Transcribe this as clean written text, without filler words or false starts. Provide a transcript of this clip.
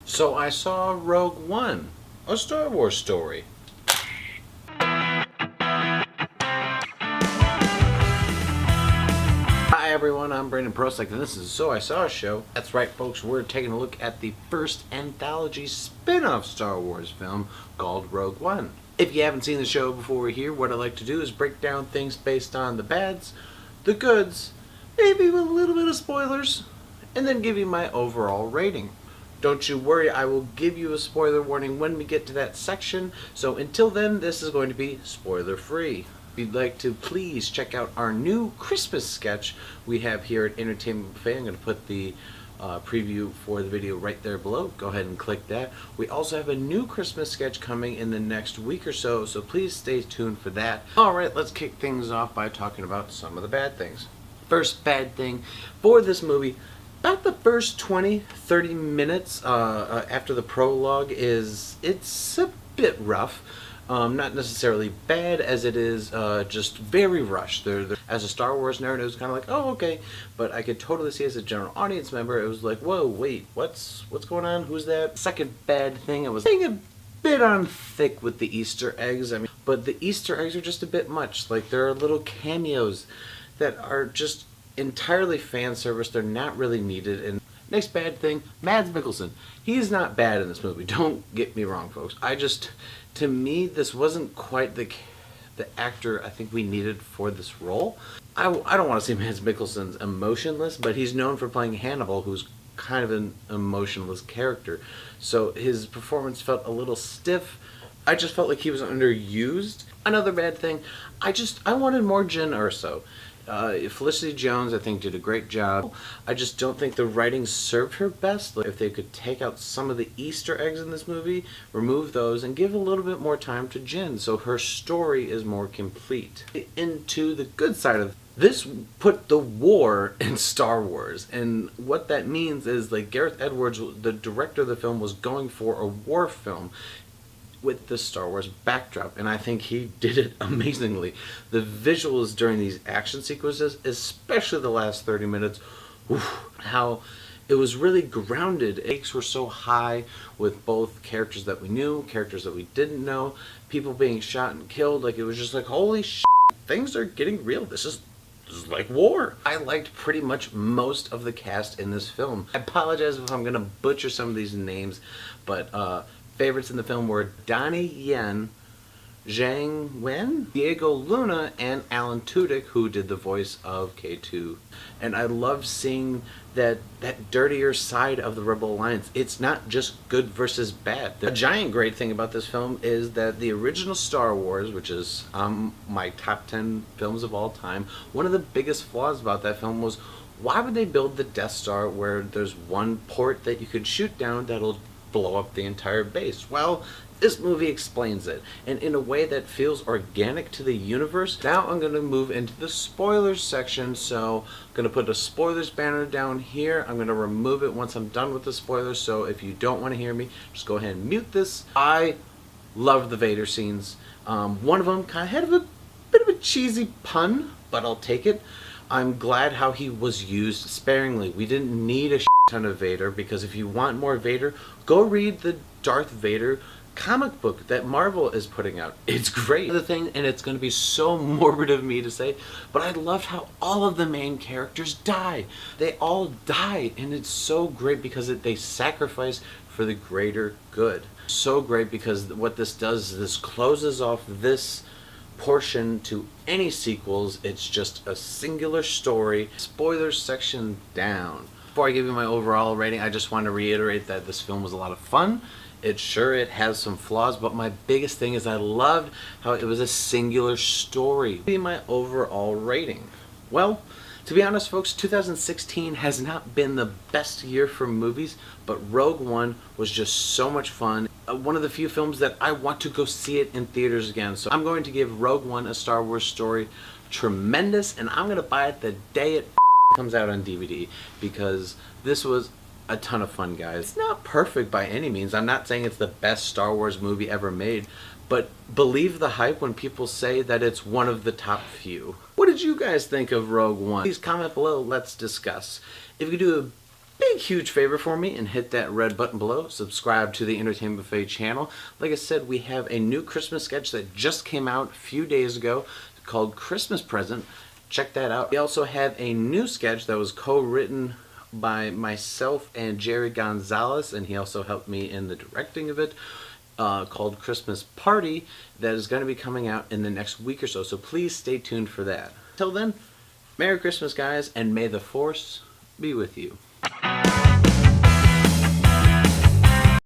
So I saw Rogue One, a Star Wars story. Hi everyone, I'm Brandon Prosek, and this is So I Saw a Show. That's right folks, we're taking a look at the first anthology spin-off Star Wars film called Rogue One. If you haven't seen the show before here, what I like to do is break down things based on the bads, the goods, maybe with a little bit of spoilers, and then give you my overall rating. Don't you worry, I will give you a spoiler warning when we get to that section, so until then, this is going to be spoiler free. If you'd like to, please check out our new Christmas sketch we have here at Entertainment Buffet. I'm going to put the preview for the video right there below. Go ahead and click that. We also have a new Christmas sketch coming in the next week or so, so please stay tuned for that. Alright, let's kick things off by talking about some of the bad things. First bad thing for this movie, about the first 20-30 minutes after the prologue it's a bit rough. Not necessarily bad as it is just very rushed. As a Star Wars nerd, it was kind of like, oh, okay. But I could totally see as a general audience member, it was like, whoa, wait, what's going on? Who's that? Second bad thing, I was being a bit on thick with the Easter eggs. I mean, but the Easter eggs are just a bit much. Like, there are little cameos that are just entirely fan service. They're not really needed. And next bad thing, Mads Mikkelsen. He's not bad in this movie. Don't get me wrong, folks. To me, this wasn't quite the actor I think we needed for this role. I don't want to say Mads Mikkelsen's emotionless, but he's known for playing Hannibal, who's kind of an emotionless character. So his performance felt a little stiff. I just felt like he was underused. Another bad thing, I wanted more Jyn Erso. Felicity Jones, I think, did a great job. I just don't think the writing served her best. Like, if they could take out some of the Easter eggs in this movie, remove those, and give a little bit more time to Jyn so her story is more complete. Into the good side of this, put the war in Star Wars, and what that means is, like, Gareth Edwards, the director of the film, was going for a war film with the Star Wars backdrop, and I think he did it amazingly. The visuals during these action sequences, especially the last 30 minutes, how it was really grounded. The stakes were so high with both characters that we knew, characters that we didn't know, people being shot and killed. Like, it was just like, holy shit, things are getting real. This is like war. I liked pretty much most of the cast in this film. I apologize if I'm gonna butcher some of these names, but favorites in the film were Donnie Yen, Zhang Wen, Diego Luna, and Alan Tudyk, who did the voice of K2. And I love seeing that dirtier side of the Rebel Alliance. It's not just good versus bad. A giant great thing about this film is that the original Star Wars, which is my top 10 films of all time, one of the biggest flaws about that film was, why would they build the Death Star where there's one port that you could shoot down that'll blow up the entire base? Well, this movie explains it, and in a way that feels organic to the universe. Now I'm going to move into the spoilers section, so I'm going to put a spoilers banner down here. I'm going to remove it once I'm done with the spoilers, so if you don't want to hear me, just go ahead and mute this. I love the Vader scenes. One of them kind of had a bit of a cheesy pun, but I'll take it. I'm glad how he was used sparingly. We didn't need a ton of Vader, because if you want more Vader, go read the Darth Vader comic book that Marvel is putting out. It's great. The thing, and it's going to be so morbid of me to say, but I loved how all of the main characters die. They all die, and it's so great because they sacrifice for the greater good. So great because what this does is this closes off this portion to any sequels. It's just a singular story. Spoilers section down. Before I give you my overall rating, I just want to reiterate that this film was a lot of fun. It has some flaws, but my biggest thing is I loved how it was a singular story. Be my overall rating. Well, to be honest, folks, 2016 has not been the best year for movies, but Rogue One was just so much fun. One of the few films that I want to go see it in theaters again. So I'm going to give Rogue One, a Star Wars story, tremendous, and I'm going to buy it the day it comes out on DVD, because this was a ton of fun, guys. It's not perfect by any means. I'm not saying it's the best Star Wars movie ever made, but believe the hype when people say that it's one of the top few. What did you guys think of Rogue One? Please comment below, let's discuss. If you could do big huge favor for me and hit that red button below. Subscribe to the Entertainment Buffet channel. Like I said, we have a new Christmas sketch that just came out a few days ago called Christmas Present. Check that out. We also have a new sketch that was co-written by myself and Jerry Gonzalez, and he also helped me in the directing of it, called Christmas Party, that is going to be coming out in the next week or so. So please stay tuned for that. Till then, Merry Christmas, guys, and may the Force be with you.